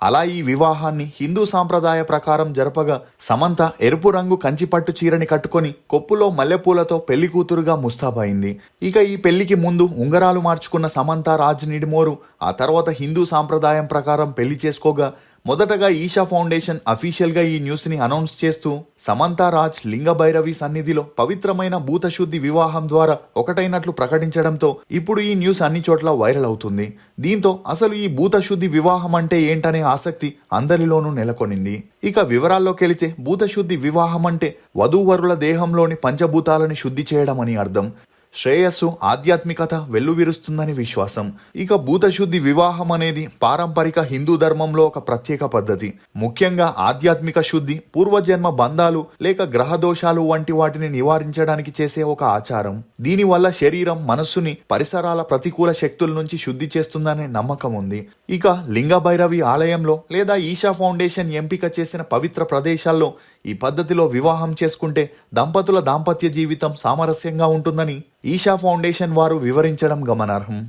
అలా ఈ వివాహాన్ని హిందూ సాంప్రదాయ ప్రకారం జరపగా సమంత ఎరుపు రంగు కంచిపట్టు చీరని కట్టుకొని కొప్పులో మల్లెపూలతో పెళ్లి కూతురుగా ముస్తాబైంది. ఇక ఈ పెళ్లికి ముందు ఉంగరాలు మార్చుకున్న సమంత రాజ్ నిడిమోరు ఆ తర్వాత హిందూ సాంప్రదాయం ప్రకారం పెళ్లి చేసుకోగా మొదటగా ఈషా ఫౌండేషన్ అఫీషియల్ గా ఈ న్యూస్ ని అనౌన్స్ చేస్తూ సమంత రాజ్ లింగ భైరవి సన్నిధిలో పవిత్రమైన భూతశుద్ధి వివాహం ద్వారా ఒకటైనట్లు ప్రకటించడంతో ఇప్పుడు ఈ న్యూస్ అన్ని చోట్ల వైరల్ అవుతుంది. దీంతో అసలు ఈ భూతశుద్ధి వివాహం అంటే ఏంటనే ఆసక్తి అందరిలోనూ నెలకొనింది. ఇక వివరాల్లోకెళితే భూతశుద్ధి వివాహం అంటే వధూవరుల దేహంలోని పంచభూతాలని శుద్ధి చేయడం అని అర్థం. శ్రేయస్సు ఆధ్యాత్మికత వెల్లువిరుస్తుందని విశ్వాసం. ఇక భూతశుద్ధి వివాహం అనేది పారంపరిక హిందూ ధర్మంలో ఒక ప్రత్యేక పద్ధతి. ముఖ్యంగా ఆధ్యాత్మిక శుద్ధి, పూర్వజన్మ బంధాలు లేక గ్రహ దోషాలు వంటి వాటిని నివారించడానికి చేసే ఒక ఆచారం. దీనివల్ల శరీరం, మనస్సుని పరిసరాల ప్రతికూల శక్తుల నుంచి శుద్ధి చేస్తుందనే నమ్మకం ఉంది. ఇక లింగ భైరవి ఆలయంలో లేదా ఈషా ఫౌండేషన్ ఎంపిక చేసిన పవిత్ర ప్రదేశాల్లో ఈ పద్ధతిలో వివాహం చేసుకుంటే దంపతుల దాంపత్య జీవితం సామరస్యంగా ఉంటుందని ఈషా ఫౌండేషన్ వారు వివరించడం గమనార్హం.